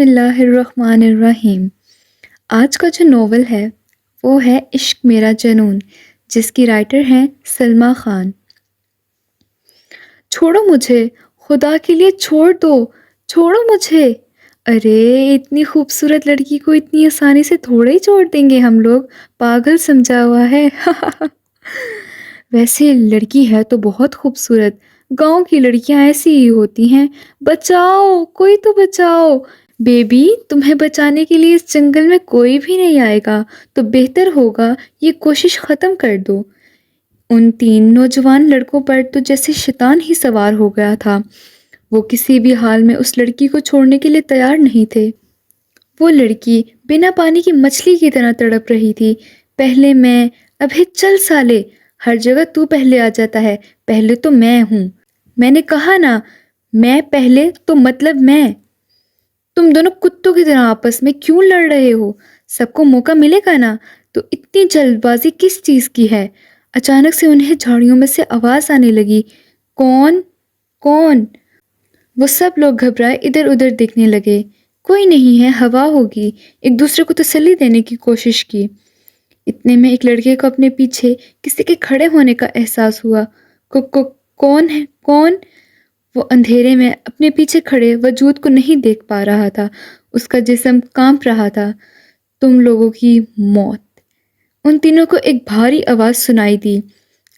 اللہ الرحمن الرحیم۔ آج کا جو ناول ہے وہ ہے عشق میرا جنون، جس کی رائٹر ہیں سلمیٰ خان۔ چھوڑو مجھے، خدا کے لیے چھوڑ دو، چھوڑو مجھے۔ ارے اتنی خوبصورت لڑکی کو اتنی آسانی سے تھوڑے ہی چھوڑ دیں گے ہم لوگ، پاگل سمجھا ہوا ہے۔ ویسے لڑکی ہے تو بہت خوبصورت، گاؤں کی لڑکیاں ایسی ہی ہوتی ہیں۔ بچاؤ، کوئی تو بچاؤ بیبی، تمہیں بچانے کے لیے اس جنگل میں کوئی بھی نہیں آئے گا، تو بہتر ہوگا یہ کوشش ختم کر دو۔ ان تین نوجوان لڑکوں پر تو جیسے شیطان ہی سوار ہو گیا تھا۔ وہ کسی بھی حال میں اس لڑکی کو چھوڑنے کے لیے تیار نہیں تھے۔ وہ لڑکی بنا پانی کی مچھلی کی طرح تڑپ رہی تھی۔ پہلے میں، ابھی چل سالے، ہر جگہ تو پہلے آ جاتا ہے، پہلے تو میں ہوں۔ میں نے کہا نا، میں پہلے تو مطلب میں۔ تم دونوں کتوں کی طرح آپس میں کیوں لڑ رہے ہو؟ سب کو موقع ملے گا نا، تو اتنی جلد بازی کس چیز کی ہے؟ اچانک سے انہیں جھاڑیوں میں سے آواز آنے لگی، کون؟ کون؟ وہ سب لوگ گھبرائے ادھر ادھر دیکھنے لگے۔ کوئی نہیں ہے، ہوا ہوگی، ایک دوسرے کو تسلی دینے کی کوشش کی۔ اتنے میں ایک لڑکے کو اپنے پیچھے کسی کے کھڑے ہونے کا احساس ہوا۔ کون ہے؟ کون؟ وہ اندھیرے میں اپنے پیچھے کھڑے وجود کو نہیں دیکھ پا رہا تھا، اس کا جسم کانپ رہا تھا۔ تم لوگوں کی موت۔ ان تینوں کو ایک بھاری آواز سنائی دی،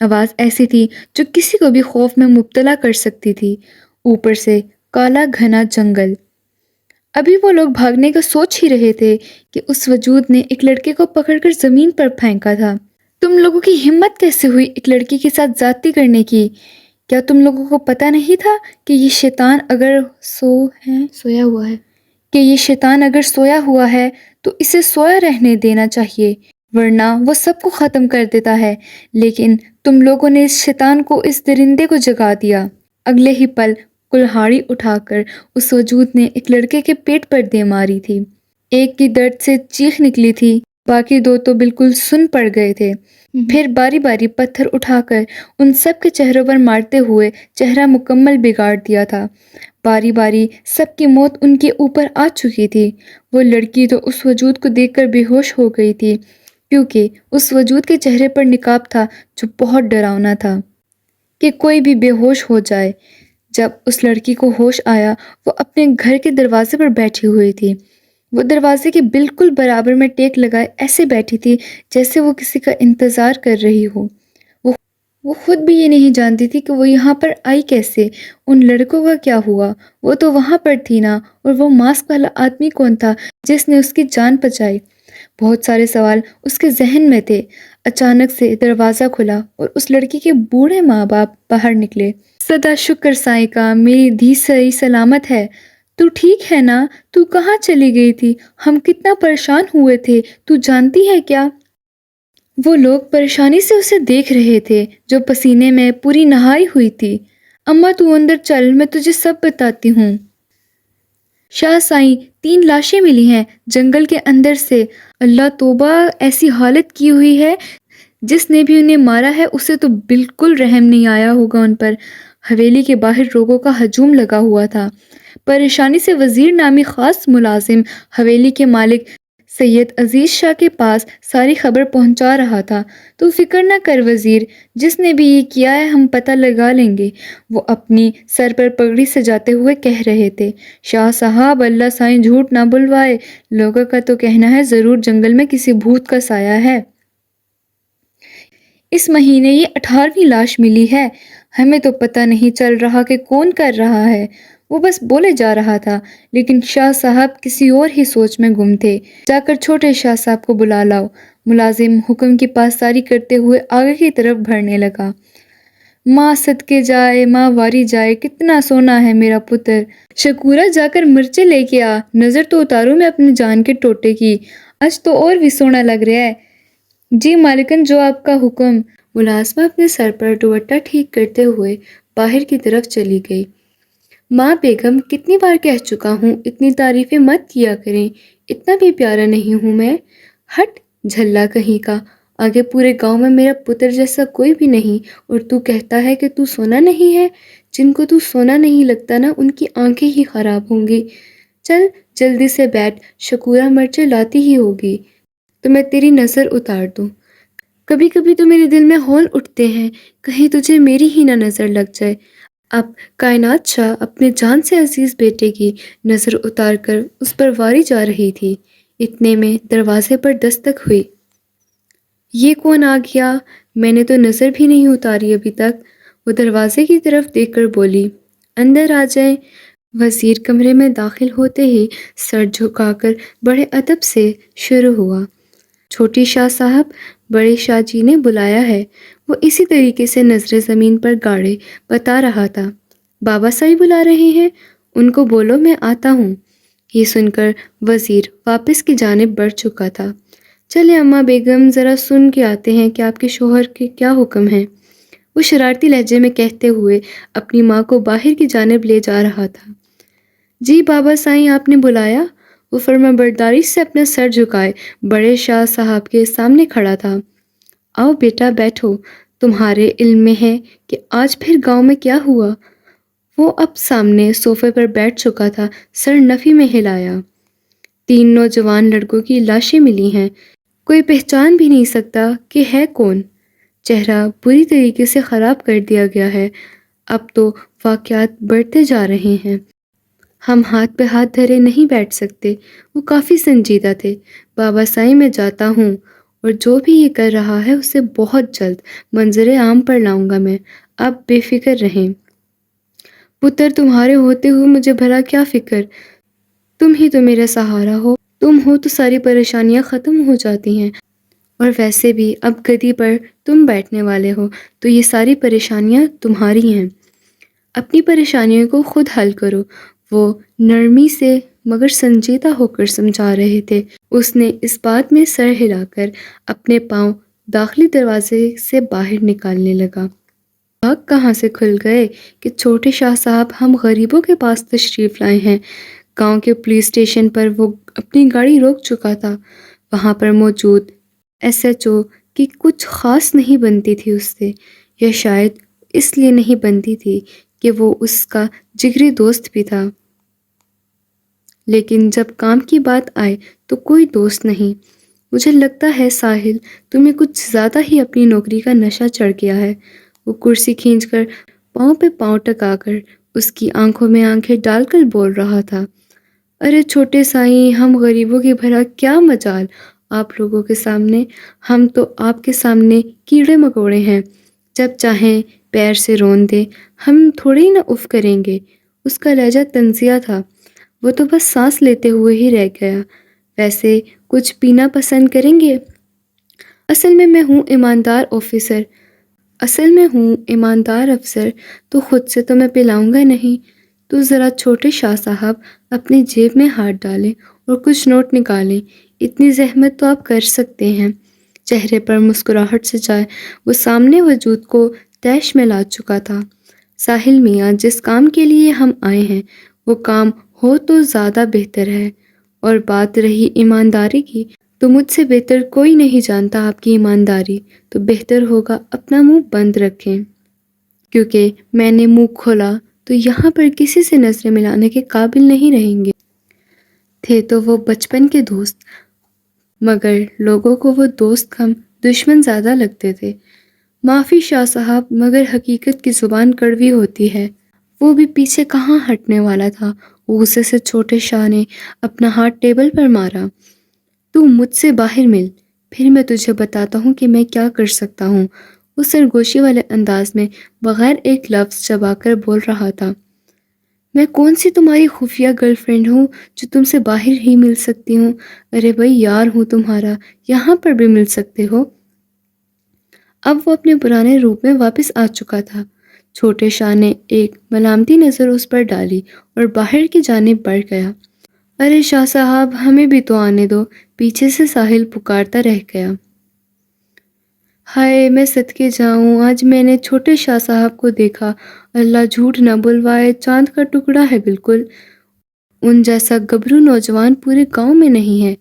آواز ایسی تھی جو کسی کو بھی خوف میں مبتلا کر سکتی تھی۔ اوپر سے کالا گھنا جنگل۔ ابھی وہ لوگ بھاگنے کا سوچ ہی رہے تھے کہ اس وجود نے ایک لڑکے کو پکڑ کر زمین پر پھینکا تھا۔ تم لوگوں کی ہمت کیسے ہوئی ایک لڑکی کے ساتھ زیادتی کرنے کی؟ کیا تم لوگوں کو پتہ نہیں تھا کہ یہ شیطان اگر سویا ہوا ہے تو اسے سویا رہنے دینا چاہیے، ورنہ وہ سب کو ختم کر دیتا ہے۔ لیکن تم لوگوں نے اس شیطان کو، اس درندے کو جگا دیا۔ اگلے ہی پل کلہاڑی اٹھا کر اس وجود نے ایک لڑکے کے پیٹ پر دے ماری تھی۔ ایک کی درد سے چیخ نکلی تھی، باقی دو تو بالکل سن پڑ گئے تھے۔ پھر باری باری پتھر اٹھا کر ان سب کے چہروں پر مارتے ہوئے چہرہ مکمل بگاڑ دیا تھا۔ باری باری سب کی موت ان کے اوپر آ چکی تھی۔ وہ لڑکی تو اس وجود کو دیکھ کر بے ہوش ہو گئی تھی، کیونکہ اس وجود کے چہرے پر نقاب تھا جو بہت ڈراؤنا تھا کہ کوئی بھی بے ہوش ہو جائے۔ جب اس لڑکی کو ہوش آیا، وہ اپنے گھر کے دروازے پر بیٹھی ہوئی تھی۔ وہ دروازے کے بالکل برابر میں ٹیک لگائے ایسے بیٹھی تھی جیسے وہ کسی کا انتظار کر رہی ہو۔ وہ خود بھی یہ نہیں جانتی تھی کہ وہ یہاں پر آئی کیسے، ان لڑکوں کا کیا ہوا، وہ تو وہاں پر تھی نا، اور وہ ماسک والا آدمی کون تھا جس نے اس کی جان بچائی؟ بہت سارے سوال اس کے ذہن میں تھے۔ اچانک سے دروازہ کھلا اور اس لڑکی کے بوڑھے ماں باپ باہر نکلے۔ سدا شکر سائیں کا، میری دھی صحیح سلامت ہے۔ تو ٹھیک ہے نا؟ تو کہاں چلی گئی تھی؟ ہم کتنا پریشان ہوئے تھے، تو جانتی ہے کیا؟ وہ لوگ پریشانی سے اسے دیکھ رہے تھے جو پسینے میں پوری نہائی ہوئی تھی۔ اماں تو اندر چل، میں تجھے سب بتاتی ہوں۔ شاہ سائیں، 3 لاشیں ملی ہیں جنگل کے اندر سے۔ اللہ توبہ، ایسی حالت کی ہوئی ہے، جس نے بھی انہیں مارا ہے اسے تو بالکل رحم نہیں آیا ہوگا ان پر۔ حویلی کے باہر لوگوں کا ہجوم لگا ہوا تھا۔ پریشانی سے وزیر نامی خاص ملازم حویلی کے مالک سید عزیز شاہ کے پاس ساری خبر پہنچا رہا تھا۔ تو فکر نہ کر وزیر، جس نے بھی یہ کیا ہے ہم پتہ لگا لیں گے، وہ اپنی سر پر پگڑی سجاتے ہوئے کہہ رہے تھے۔ شاہ صاحب، اللہ سائیں جھوٹ نہ بلوائے، لوگوں کا تو کہنا ہے ضرور جنگل میں کسی بھوت کا سایہ ہے۔ اس مہینے یہ 18ویں لاش ملی ہے، ہمیں تو پتہ نہیں چل رہا کہ کون کر رہا ہے۔ وہ بس بولے جا رہا تھا، لیکن شاہ صاحب کسی اور ہی سوچ میں گم تھے۔ جا کر چھوٹے شاہ صاحب کو بلا لاؤ۔ ملازم حکم کی پاسداری کرتے ہوئے آگے کی طرف بڑھنے لگا۔ ماں صدقے جائے، ماں واری جائے، کتنا سونا ہے میرا پتر۔ شکورہ، جا کر مرچیں لے کے آ، نظر تو اتاروں میں اپنی جان کے ٹوٹے کی، آج تو اور بھی سونا لگ رہا ہے۔ جی مالکن، جو آپ کا حکم۔ ملازمہ اپنے سر پر دوپٹہ ٹھیک کرتے ہوئے باہر کی طرف چلی گئی۔ ماں بیگم، کتنی بار کہہ چکا ہوں اتنی تعریفیں مت کیا کریں، اتنا بھی پیارا نہیں ہوں میں۔ ہٹ جھلا کہیں کا، آگے پورے گاؤں میں میرا پتر جیسا کوئی بھی نہیں، اور تو کہتا ہے کہ تو سونا نہیں ہے؟ جن کو تو سونا نہیں لگتا نا، ان کی آنکھیں ہی خراب ہوں گی۔ چل جلدی سے بیٹھ، شکورہ مرچیں لاتی ہی ہوگی تو میں تیری نظر اتار دوں۔ کبھی کبھی تو میرے دل میں ہول اٹھتے ہیں، کہیں تجھے میری ہی نہ نظر لگ جائے۔ اب کائنات شاہ اپنے جان سے عزیز بیٹے کی نظر اتار کر اس پر واری جا رہی تھی، اتنے میں دروازے پر دستک ہوئی۔ یہ کون آ گیا؟ میں نے تو نظر بھی نہیں اتاری ابھی تک۔ وہ دروازے کی طرف دیکھ کر بولی، اندر آ جائیں۔ وزیر کمرے میں داخل ہوتے ہی سر جھکا کر بڑے ادب سے شروع ہوا، چھوٹی شاہ صاحب، بڑے شاہ جی نے بلایا ہے۔ وہ اسی طریقے سے نظریں زمین پر گاڑے بتا رہا تھا، بابا صاحب بلا رہے ہیں، ان کو بولو میں آتا ہوں۔ یہ سن کر وزیر واپس کی جانب بڑھ چکا تھا۔ چلے اماں بیگم، ذرا سن کے آتے ہیں کہ آپ کے شوہر کے کیا حکم ہیں، وہ شرارتی لہجے میں کہتے ہوئے اپنی ماں کو باہر کی جانب لے جا رہا تھا۔ جی بابا سائیں، آپ نے بلایا؟ وہ فرما برداری سے اپنا سر جھکائے بڑے شاہ صاحب کے سامنے کھڑا تھا۔ آؤ بیٹا بیٹھو، تمہارے علم میں ہے کہ آج پھر گاؤں میں کیا ہوا؟ وہ اب سامنے صوفے پر بیٹھ چکا تھا، سر نفی میں ہلایا۔ 3 نوجوان لڑکوں کی لاشیں ملی ہیں، کوئی پہچان بھی نہیں سکتا کہ ہے کون۔ چہرہ بری طریقے سے خراب کر دیا گیا ہے۔ اب تو واقعات بڑھتے جا رہے ہیں، ہم ہاتھ پہ ہاتھ دھرے نہیں بیٹھ سکتے۔ وہ کافی سنجیدہ تھے۔ بابا سائیں، میں جاتا ہوں، اور جو بھی یہ کر رہا ہے اسے بہت جلد منظر عام پر لاؤں گا میں، آپ بے فکر رہیں۔ پتر، تمہارے ہوتے ہوئے مجھے بھلا کیا فکر، تم ہی تو میرا سہارا ہو، تم ہو تو ساری پریشانیاں ختم ہو جاتی ہیں، اور ویسے بھی اب گدی پر تم بیٹھنے والے ہو تو یہ ساری پریشانیاں تمہاری ہیں، اپنی پریشانیوں کو خود حل کرو۔ وہ نرمی سے مگر سنجیدہ ہو کر سمجھا رہے تھے۔ اس نے اس بات میں سر ہلا کر اپنے پاؤں داخلی دروازے سے باہر نکالنے لگا۔ راگ کہاں سے کھل گئے کہ چھوٹے شاہ صاحب ہم غریبوں کے پاس تشریف لائے ہیں۔ گاؤں کے پولیس اسٹیشن پر وہ اپنی گاڑی روک چکا تھا۔ وہاں پر موجود ایس ایچ او کی کچھ خاص نہیں بنتی تھی اس سے، یا شاید اس لیے نہیں بنتی تھی کہ وہ اس کا جگری دوست بھی تھا، لیکن جب کام کی بات آئے تو کوئی دوست نہیں۔ مجھے لگتا ہے ساحل، تمہیں کچھ زیادہ ہی اپنی نوکری کا نشہ چڑھ گیا ہے۔ وہ کرسی کھینچ کر پاؤں پہ پاؤں ٹکا کر اس کی آنکھوں میں آنکھیں ڈال کر بول رہا تھا، ارے چھوٹے سائیں، ہم غریبوں کی بھلا کیا مجال آپ لوگوں کے سامنے، ہم تو آپ کے سامنے کیڑے مکوڑے ہیں، جب چاہیں پیر سے رون دیں، ہم تھوڑی نہ اف کریں گے۔ اس کا لہجہ طنزیہ تھا، وہ تو بس سانس لیتے ہوئے ہی رہ گیا۔ ویسے کچھ پینا پسند کریں گے؟ اصل میں ہوں ایماندار آفیسر، تو خود سے تو میں پلاؤں گا نہیں۔ تو ذرا چھوٹے شاہ صاحب اپنی جیب میں ہاتھ ڈالیں اور کچھ نوٹ نکالیں، اتنی زحمت تو آپ کر سکتے ہیں۔ چہرے پر مسکراہٹ سے جائے وہ سامنے وجود کو طیش میں لا چکا تھا۔ ساحل میاں، جس کام کے لیے ہم آئے ہیں وہ کام ہو تو زیادہ بہتر ہے، اور بات رہی ایمانداری کی تو مجھ سے بہتر کوئی نہیں جانتا آپ کی ایمانداری، تو بہتر ہوگا اپنا منہ بند رکھیں، کیونکہ میں نے منہ کھولا تو یہاں پر کسی سے نظریں ملانے کے قابل نہیں رہیں گے۔ تھے تو وہ بچپن کے دوست، مگر لوگوں کو وہ دوست کم دشمن زیادہ لگتے تھے۔ معافی شاہ صاحب، مگر حقیقت کی زبان کڑوی ہوتی ہے۔ وہ بھی پیچھے کہاں ہٹنے والا تھا۔ غصے سے چھوٹے شاہ نے اپنا ہاتھ ٹیبل پر مارا، تو مجھ سے باہر مل، پھر میں تجھے بتاتا ہوں کہ میں کیا کر سکتا ہوں۔ وہ سرگوشی والے انداز میں بغیر ایک لفظ چبا کر بول رہا تھا، میں کون سی تمہاری خفیہ گرل فرینڈ ہوں جو تم سے باہر ہی مل سکتی ہوں؟ ارے بھائی، یار ہوں تمہارا، یہاں پر بھی مل سکتے ہو۔ اب وہ اپنے پرانے روپ میں واپس آ چکا تھا۔ چھوٹے شاہ نے ایک ملامتی نظر اس پر ڈالی اور باہر کی جانب بڑھ گیا۔ ارے شاہ صاحب، ہمیں بھی تو آنے دو، پیچھے سے ساحل پکارتا رہ گیا۔ ہائے، میں صدقے جاؤں، آج میں نے چھوٹے شاہ صاحب کو دیکھا، اللہ جھوٹ نہ بلوائے، چاند کا ٹکڑا ہے بالکل، ان جیسا گبرو نوجوان پورے گاؤں میں نہیں ہے۔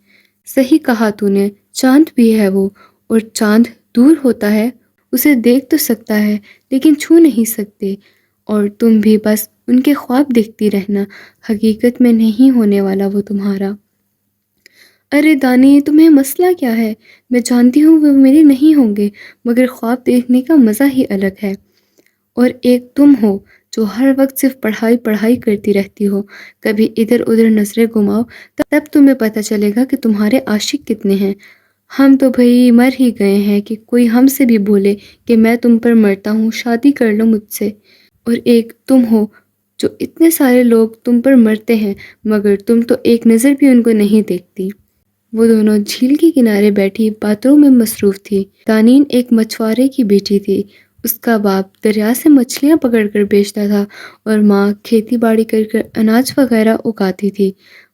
صحیح کہا تو نے، چاند بھی ہے وہ، اور چاند دور ہوتا ہے، اسے دیکھ تو سکتا ہے لیکن چھو نہیں سکتے، اور تم بھی بس ان کے خواب دیکھتی رہنا، حقیقت میں نہیں ہونے والا وہ تمہارا۔ ارے دانی، تمہیں مسئلہ کیا ہے؟ میں جانتی ہوں وہ میرے نہیں ہوں گے، مگر خواب دیکھنے کا مزہ ہی الگ ہے۔ اور ایک تم ہو جو ہر وقت صرف پڑھائی پڑھائی کرتی رہتی ہو، کبھی ادھر ادھر نظریں گھماؤ تب تمہیں پتہ چلے گا کہ تمہارے عاشق کتنے ہیں۔ ہم تو بھئی مر ہی گئے ہیں کہ کوئی ہم سے بھی بولے کہ میں تم پر مرتا ہوں، شادی کر لو مجھ سے۔ اور ایک تم ہو جو اتنے سارے لوگ تم پر مرتے ہیں مگر تم تو ایک نظر بھی ان کو نہیں دیکھتی۔ وہ دونوں جھیل کے کنارے بیٹھی باتوں میں مصروف تھی۔ دانین ایک مچھوارے کی بیٹی تھی۔ اس کا باپ دریا سے مچھلیاں پکڑ کر بیچتا تھا اور ماں کھیتی باڑی کر کر اناج وغیرہ اگاتی تھی۔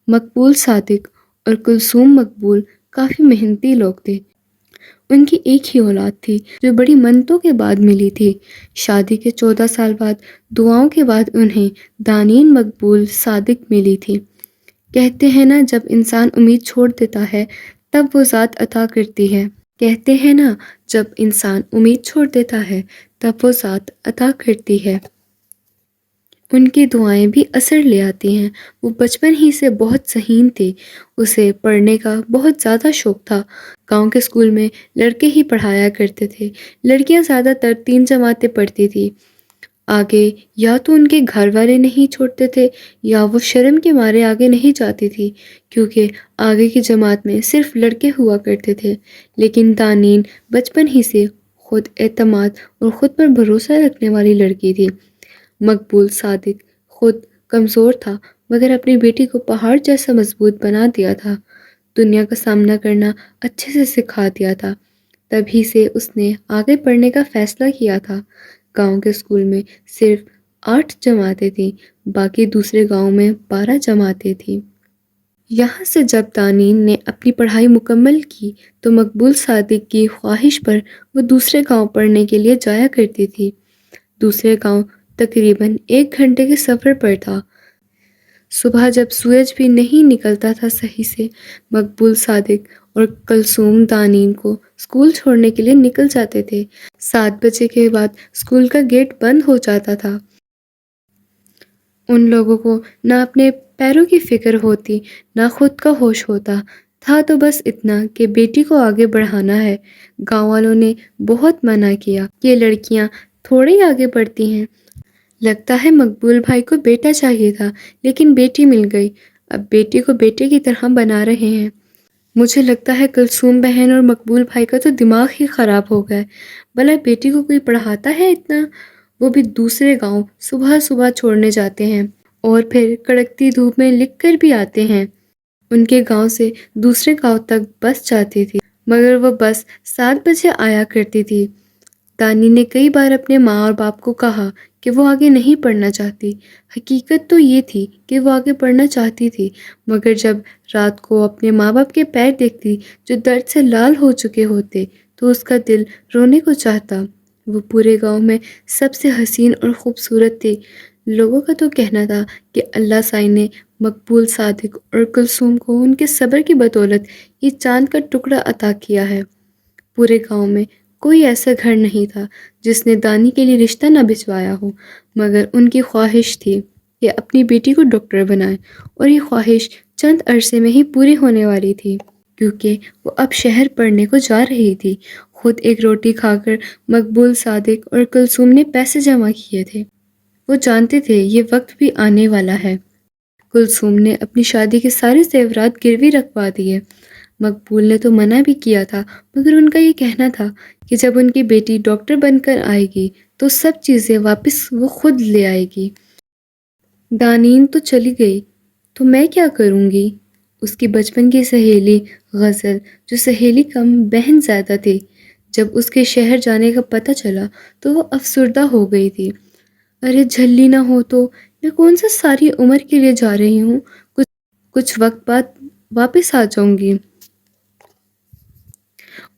مقبول صادق اور کلثوم مقبول کافی محنتی لوگ تھے۔ ان کی ایک ہی اولاد تھی جو بڑی منتوں کے بعد ملی تھی۔ شادی کے 14 سال بعد دعاؤں کے بعد انہیں دانین مقبول صادق ملی تھی۔ کہتے ہیں نا جب انسان امید چھوڑ دیتا ہے تب وہ ذات عطا کرتی ہے۔ کہتے ہیں نا جب انسان امید چھوڑ دیتا ہے تب وہ ذات عطا کرتی ہے۔ ان کی دعائیں بھی اثر لے آتی ہیں۔ وہ بچپن ہی سے بہت ذہین تھے۔ اسے پڑھنے کا بہت زیادہ شوق تھا۔ گاؤں کے اسکول میں لڑکے ہی پڑھایا کرتے تھے، لڑکیاں زیادہ تر 3 جماعتیں پڑھتی تھی۔ آگے یا تو ان کے گھر والے نہیں چھوڑتے تھے یا وہ شرم کے مارے آگے نہیں جاتی تھی، کیونکہ آگے کی جماعت میں صرف لڑکے ہوا کرتے تھے۔ لیکن دانین بچپن ہی سے خود اعتماد اور خود پر بھروسہ رکھنے والی لڑکی تھی۔ مقبول صادق خود کمزور تھا مگر اپنی بیٹی کو پہاڑ جیسا مضبوط بنا دیا تھا، دنیا کا سامنا کرنا اچھے سے سکھا دیا تھا۔ تبھی سے اس نے آگے پڑھنے کا فیصلہ کیا تھا۔ گاؤں کے اسکول میں صرف 8 جماعتیں تھیں، باقی دوسرے گاؤں میں 12 جماعتیں تھیں۔ یہاں سے جب دانین نے اپنی پڑھائی مکمل کی تو مقبول صادق کی خواہش پر وہ دوسرے گاؤں پڑھنے کے لیے جایا کرتی تھی۔ دوسرے گاؤں تقریباً 1 گھنٹے کے سفر پر تھا۔ صبح جب سورج بھی نہیں نکلتا تھا صحیح سے، مقبول صادق اور کلثوم دانین کو اسکول چھوڑنے کے لیے نکل جاتے تھے۔ 7 بجے کے بعد اسکول کا گیٹ بند ہو جاتا تھا۔ ان لوگوں کو نہ اپنے پیروں کی فکر ہوتی نہ خود کا ہوش ہوتا تھا، تو بس اتنا کہ بیٹی کو آگے بڑھانا ہے۔ گاؤں والوں نے بہت منع کیا کہ لڑکیاں تھوڑے آگے بڑھتی ہیں، لگتا ہے مقبول بھائی کو بیٹا چاہیے تھا لیکن بیٹی مل گئی، اب بیٹی کو بیٹے کی طرح بنا رہے ہیں۔ مجھے لگتا ہے کلثوم بہن اور مقبول بھائی کا تو دماغ ہی خراب ہو گیا ہے، بھلا بیٹی کو کوئی پڑھاتا ہے اتنا؟ وہ بھی دوسرے گاؤں صبح صبح چھوڑنے جاتے ہیں اور پھر کڑکتی دھوپ میں لکھ کر بھی آتے ہیں۔ ان کے گاؤں سے دوسرے گاؤں تک بس جاتی تھی مگر وہ بس 7 بجے آیا کرتی تھی۔ دانی نے کئی بار اپنے ماں اور باپ کو کہا کہ وہ آگے نہیں پڑھنا چاہتی۔ حقیقت تو یہ تھی کہ وہ آگے پڑھنا چاہتی تھی، مگر جب رات کو اپنے ماں باپ کے پیر دیکھتی جو درد سے لال ہو چکے ہوتے تو اس کا دل رونے کو چاہتا۔ وہ پورے گاؤں میں سب سے حسین اور خوبصورت تھی۔ لوگوں کا تو کہنا تھا کہ اللہ سائی نے مقبول صادق اور کلثوم کو ان کے صبر کی بدولت یہ چاند کا ٹکڑا عطا کیا ہے۔ پورے گاؤں میں کوئی ایسا گھر نہیں تھا جس نے دانی کے لیے رشتہ نہ بھجوایا ہو، مگر ان کی خواہش تھی کہ اپنی بیٹی کو ڈاکٹر بنائے، اور یہ خواہش چند عرصے میں ہی پوری ہونے والی تھی کیونکہ وہ اب شہر پڑھنے کو جا رہی تھی۔ خود ایک روٹی کھا کر مقبول صادق اور کلثوم نے پیسے جمع کیے تھے۔ وہ جانتے تھے یہ وقت بھی آنے والا ہے۔ کلثوم نے اپنی شادی کے سارے زیورات گروی رکھوا دیے۔ مقبول نے تو منع بھی کیا تھا مگر ان کا یہ کہنا تھا کہ جب ان کی بیٹی ڈاکٹر بن کر آئے گی تو سب چیزیں واپس وہ خود لے آئے گی۔ دانین تو چلی گئی تو میں کیا کروں گی؟ اس کی بچپن کی سہیلی غزل، جو سہیلی کم بہن زیادہ تھی، جب اس کے شہر جانے کا پتہ چلا تو وہ افسردہ ہو گئی تھی۔ ارے جھلی نہ ہو تو میں کون سا ساری عمر کے لیے جا رہی ہوں، کچھ وقت بعد واپس آ جاؤں گی،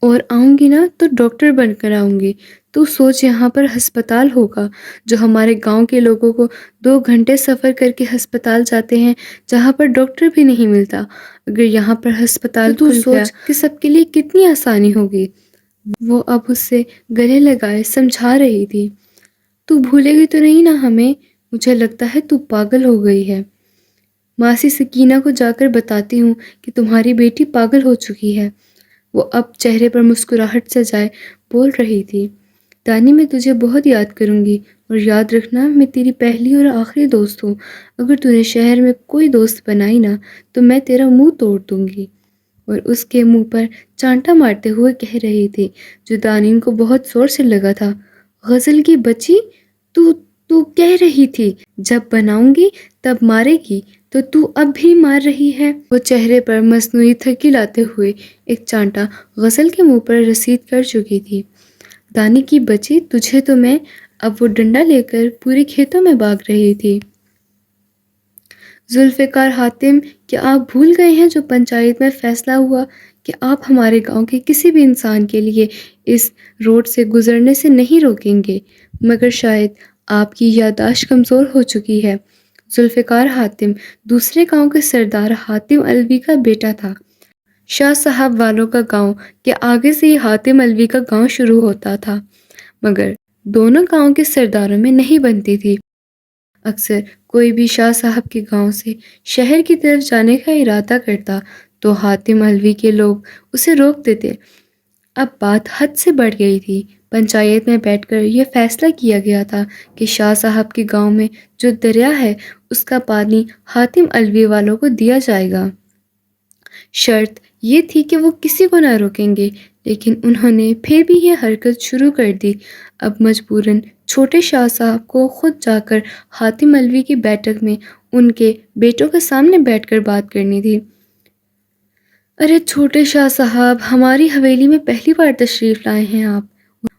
اور آؤں گی نا تو ڈاکٹر بن کر آؤں گی۔ تو سوچ یہاں پر ہسپتال ہوگا جو ہمارے گاؤں کے لوگوں کو 2 گھنٹے سفر کر کے ہسپتال جاتے ہیں جہاں پر ڈاکٹر بھی نہیں ملتا، اگر یہاں پر ہسپتال تو سوچ کہ سب کے لیے کتنی آسانی ہوگی۔ وہ اب اس سے گلے لگائے سمجھا رہی تھی۔ تو بھولے گی تو نہیں نا ہمیں؟ مجھے لگتا ہے تو پاگل ہو گئی ہے۔ ماسی سکینہ کو جا کر بتاتی ہوں کہ تمہاری بیٹی پاگل ہو چکی ہے۔ وہ اب چہرے پر مسکراہٹ سجائے بول رہی تھی، دانی میں تجھے بہت یاد کروں گی، اور یاد رکھنا میں تیری پہلی اور آخری دوست ہوں۔ اگر تو نے شہر میں کوئی دوست بنائی نا تو میں تیرا منہ توڑ دوں گی۔ اور اس کے منہ پر چانٹا مارتے ہوئے کہہ رہی تھی، جو دانین کو بہت زور سے لگا تھا، غزل کی بچی، تو کہہ رہی تھی جب بناؤں گی تب مارے گی، تو اب بھی مار رہی ہے۔ وہ چہرے پر مصنوعی تھکی لاتے ہوئے ایک چانٹا غزل کے منہ پر رسید کر چکی تھی۔ دانی کی بچی تجھے تو میں… اب وہ ڈنڈا لے کر پورے کھیتوں میں بھاگ رہی تھی۔ ذوالفقار حاتم، کیا آپ بھول گئے ہیں جو پنچایت میں فیصلہ ہوا کہ آپ ہمارے گاؤں کے کسی بھی انسان کے لیے اس روڈ سے گزرنے سے نہیں روکیں گے؟ مگر شاید آپ کی یادداشت کمزور ہو چکی ہے۔ ذوالفقار حاتم دوسرے گاؤں کے سردار حاتم علوی کا بیٹا تھا۔ شاہ صاحب والوں کا گاؤں کے آگے سے ہی حاتم علوی کا گاؤں شروع ہوتا تھا، مگر دونوں گاؤں کے سرداروں میں نہیں بنتی تھی۔ اکثر کوئی بھی شاہ صاحب کے گاؤں سے شہر کی طرف جانے کا ارادہ کرتا تو حاتم علوی کے لوگ اسے روک دیتے۔ اب بات حد سے بڑھ گئی تھی۔ پنچایت میں بیٹھ کر یہ فیصلہ کیا گیا تھا کہ شاہ صاحب کے گاؤں میں جو دریا ہے اس کا پانی حاتم علوی والوں کو دیا جائے گا۔ شرط یہ تھی کہ وہ کسی کو نہ روکیں گے، لیکن انہوں نے پھر بھی یہ حرکت شروع کر دی۔ اب مجبوراً چھوٹے شاہ صاحب کو خود جا کر حاتم علوی کی بیٹھک میں ان کے بیٹوں کے سامنے بیٹھ کر بات کرنی تھی۔ ارے چھوٹے شاہ صاحب، ہماری حویلی میں پہلی بار تشریف لائے ہیں آپ،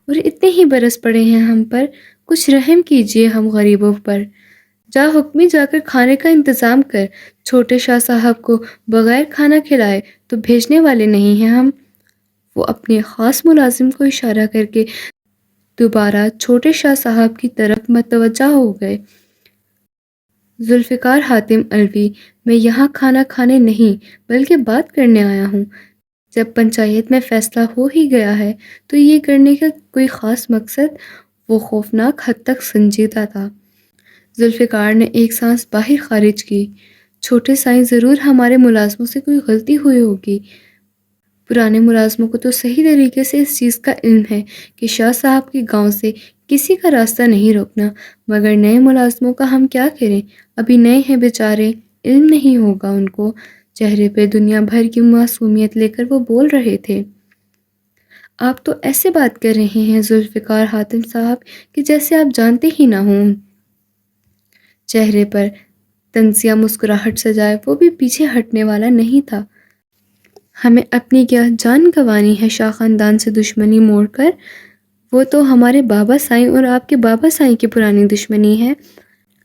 اور اتنے ہی برس پڑے ہیں ہم پر، کچھ رحم کیجیے ہم غریبوں پر۔ جا حکمی، جا کر کھانے کا انتظام کر۔ چھوٹے شاہ صاحب کو بغیر کھانا کھلائے تو بھیجنے والے نہیں ہیں ہم۔ وہ اپنے خاص ملازم کو اشارہ کر کے دوبارہ چھوٹے شاہ صاحب کی طرف متوجہ ہو گئے۔ ذوالفقار حاتم علوی، میں یہاں کھانا کھانے نہیں بلکہ بات کرنے آیا ہوں۔ جب پنچایت میں فیصلہ ہو ہی گیا ہے تو یہ کرنے کا کوئی خاص مقصد وہ خوفناک حد تک سنجیدہ تھا۔ ذوالفقار نے ایک سانس باہر خارج کی۔ چھوٹے سائیں، ضرور ہمارے ملازموں سے کوئی غلطی ہوئی ہوگی۔ پرانے ملازموں کو تو صحیح طریقے سے اس چیز کا علم ہے کہ شاہ صاحب کے گاؤں سے کسی کا راستہ نہیں روکنا، مگر نئے ملازموں کا ہم کیا کریں؟ ابھی نئے ہیں بیچارے، علم نہیں ہوگا ان کو۔ چہرے پہ دنیا بھر کی معصومیت لے کر وہ بول رہے تھے۔ آپ تو ایسے بات کر رہے ہیں ذوالفقار حاتم صاحب کہ جیسے آپ جانتے ہی نہ ہوں۔ چہرے پر طنزیہ مسکراہٹ سجائے وہ بھی پیچھے ہٹنے والا نہیں تھا۔ ہمیں اپنی کیا جان گنوانی ہے شاہ خاندان سے دشمنی موڑ کر؟ وہ تو ہمارے بابا سائیں اور آپ کے بابا سائیں کی پرانی دشمنی ہے۔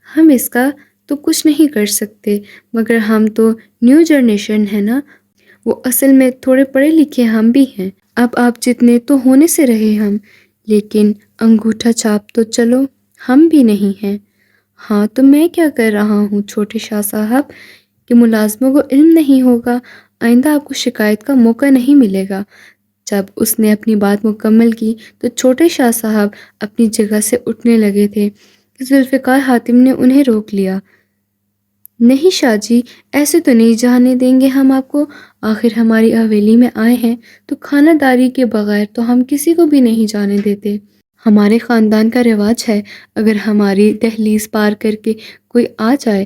ہم اس کا تو کچھ نہیں کر سکتے، مگر ہم تو نیو جنریشن ہے نا۔ وہ اصل میں تھوڑے پڑھے لکھے ہم بھی ہیں۔ اب آپ جتنے تو ہونے سے رہے ہم، لیکن انگوٹھا چھاپ تو چلو ہم بھی نہیں ہیں۔ ہاں تو میں کیا کر رہا ہوں چھوٹے شاہ صاحب کہ ملازموں کو علم نہیں ہوگا، آئندہ آپ کو شکایت کا موقع نہیں ملے گا۔ جب اس نے اپنی بات مکمل کی تو چھوٹے شاہ صاحب اپنی جگہ سے اٹھنے لگے تھے کہ ذوالفقار حاتم نے انہیں روک لیا۔ نہیں شاہ جی، ایسے تو نہیں جانے دیں گے ہم آپ کو، آخر ہماری حویلی میں آئے ہیں تو خانہ داری کے بغیر تو ہم کسی کو بھی نہیں جانے دیتے۔ ہمارے خاندان کا رواج ہے، اگر ہماری دہلیز پار کر کے کوئی آ جائے،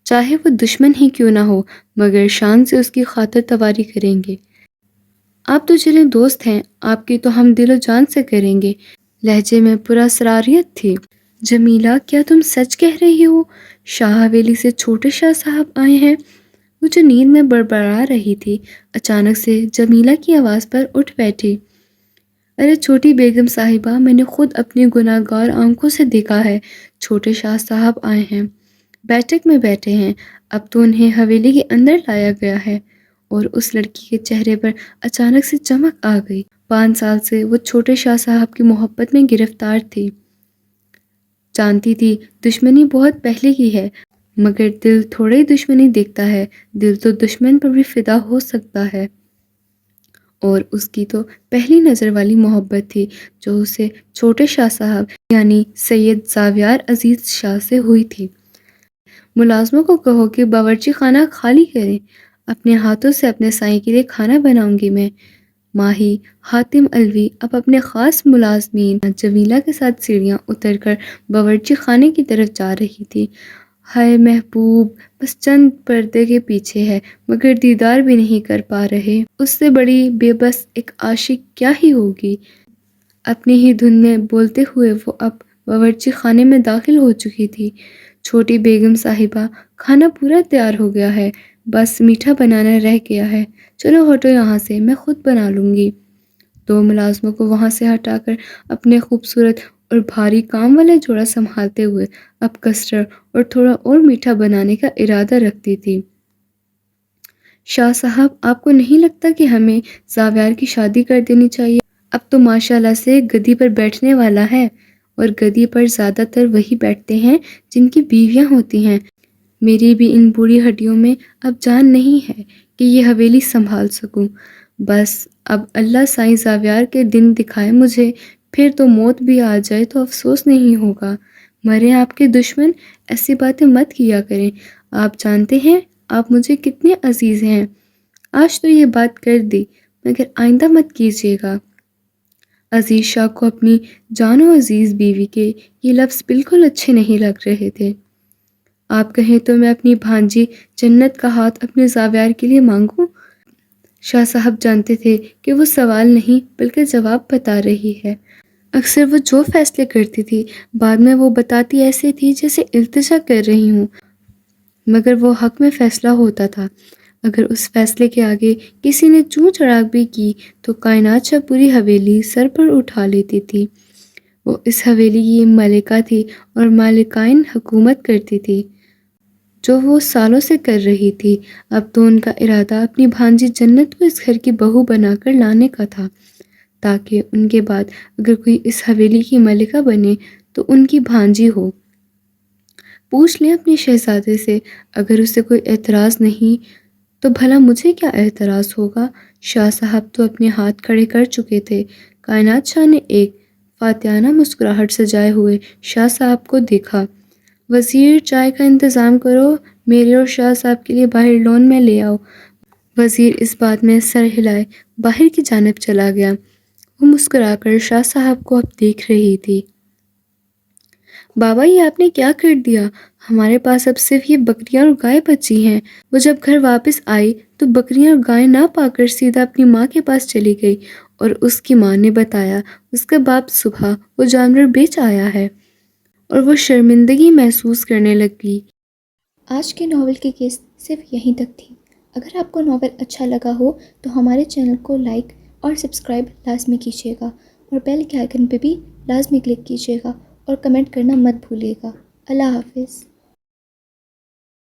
چاہے وہ دشمن ہی کیوں نہ ہو، مگر شان سے اس کی خاطر تواری کریں گے۔ آپ تو چلے دوست ہیں، آپ کی تو ہم دل و جان سے کریں گے۔ لہجے میں پراسراریت تھی۔ جمیلہ، کیا تم سچ کہہ رہی ہو؟ شاہ حویلی سے چھوٹے شاہ صاحب آئے ہیں؟ وہ جو نیند میں بڑبڑا رہی تھی اچانک سے جمیلہ کی آواز پر اٹھ بیٹھی۔ ارے چھوٹی بیگم صاحبہ، میں نے خود اپنی گناہ گار آنکھوں سے دیکھا ہے، چھوٹے شاہ صاحب آئے ہیں، بیٹھک میں بیٹھے ہیں۔ اب تو انہیں حویلی کے اندر لایا گیا ہے۔ اور اس لڑکی کے چہرے پر اچانک سے چمک آ گئی۔ 5 سال سے وہ چھوٹے شاہ صاحب کی محبت میں گرفتار تھی۔ جانتی تھی دشمنی بہت پہلے کی ہے، مگر دل تھوڑے ہی دشمنی دیکھتا ہے، دل تو دشمن پر بھی فدا ہو سکتا ہے۔ اور اس کی تو پہلی نظر والی محبت تھی جو اسے چھوٹے شاہ صاحب یعنی سید زاویار عزیز شاہ سے ہوئی تھی۔ ملازموں کو کہو کہ باورچی خانہ خالی کریں، اپنے ہاتھوں سے اپنے سائیں کے لیے کھانا بناؤں گی میں۔ ماہی حاتم علوی اب اپنے خاص ملازمین جمیلہ کے ساتھ سیڑھیاں اتر کر باورچی خانے کی طرف جا رہی تھی۔ ہائے محبوب بس چند پردے کے پیچھے ہے مگر دیدار بھی نہیں کر پا رہے، اس سے بڑی بے بس ایک عاشق کیا ہی ہوگی۔ اپنی ہی دھن میں بولتے ہوئے وہ اب باورچی خانے میں داخل ہو چکی تھی۔ چھوٹی بیگم صاحبہ، کھانا پورا تیار ہو گیا ہے، بس میٹھا بنانا رہ گیا ہے، چلو ہٹو یہاں سے، میں خود بنا لوں گی۔ دو ملازموں کو وہاں سے ہٹا کر اپنے خوبصورت اور بھاری کام والا جوڑا سنبھالتے ہوئے اب کسٹرڈ اور تھوڑا اور میٹھا بنانے کا ارادہ رکھتی تھی۔ شاہ صاحب، آپ کو نہیں لگتا کہ ہمیں زاویار کی شادی کر دینی چاہیے؟ اب تو ماشاءاللہ سے گدی پر بیٹھنے والا ہے، اور گدی پر زیادہ تر وہی بیٹھتے ہیں جن کی بیویاں ہوتی ہیں۔ میری بھی ان بوڑھی ہڈیوں میں اب جان نہیں ہے کہ یہ حویلی سنبھال سکوں۔ بس اب اللہ سائیں زاویار کے دن دکھائے مجھے، پھر تو موت بھی آ جائے تو افسوس نہیں ہوگا۔ مرے آپ کے دشمن، ایسی باتیں مت کیا کریں، آپ جانتے ہیں آپ مجھے کتنے عزیز ہیں۔ آج تو یہ بات کر دی مگر آئندہ مت کیجیے گا۔ عزیز شاہ کو اپنی جان و عزیز بیوی کے یہ لفظ بالکل اچھے نہیں لگ رہے تھے۔ آپ کہیں تو میں اپنی بھانجی جنت کا ہاتھ اپنے زاویار کے لیے مانگوں؟ شاہ صاحب جانتے تھے کہ وہ سوال نہیں بلکہ جواب بتا رہی ہے۔ اکثر وہ جو فیصلے کرتی تھی بعد میں وہ بتاتی ایسے تھی جیسے التجا کر رہی ہوں، مگر وہ حق میں فیصلہ ہوتا تھا۔ اگر اس فیصلے کے آگے کسی نے چوں چڑاک بھی کی تو کائنات شاہ پوری حویلی سر پر اٹھا لیتی تھی۔ وہ اس حویلی کی ملکہ تھی اور مالکائن حکومت کرتی تھی جو وہ سالوں سے کر رہی تھی۔ اب تو ان کا ارادہ اپنی بھانجی جنت کو اس گھر کی بہو بنا کر لانے کا تھا تاکہ ان کے بعد اگر کوئی اس حویلی کی ملکہ بنے تو ان کی بھانجی ہو۔ پوچھ لیں اپنے شہزادے سے، اگر اسے کوئی اعتراض نہیں تو بھلا مجھے کیا اعتراض ہوگا۔ شاہ صاحب تو اپنے ہاتھ کھڑے کر چکے تھے۔ کائنات شاہ نے ایک فاتحانہ مسکراہٹ سجائے ہوئے شاہ صاحب کو دیکھا۔ وزیر، چائے کا انتظام کرو، میرے اور شاہ صاحب کے لیے باہر لون میں لے آؤ۔ وزیر اس بات میں سر ہلائے باہر کی جانب چلا گیا۔ وہ مسکرا کر شاہ صاحب کو اب دیکھ رہی تھی۔ بابا، یہ آپ نے کیا کر دیا؟ ہمارے پاس اب صرف یہ بکریاں اور گائے بچی ہیں۔ وہ جب گھر واپس آئی تو بکریاں اور گائے نہ پا کر سیدھا اپنی ماں کے پاس چلی گئی، اور اس کی ماں نے بتایا اس کا باپ صبح وہ جانور بیچ آیا ہے، اور وہ شرمندگی محسوس کرنے لگی۔ آج کے ناول کی قسط صرف یہیں تک تھی۔ اگر آپ کو ناول اچھا لگا ہو تو ہمارے چینل کو لائک اور سبسکرائب لازمی کیجیے گا، اور بیل کے آئیکن پہ بھی لازمی کلک کیجیے گا، اور کمنٹ کرنا مت بھولیے گا۔ اللہ حافظ۔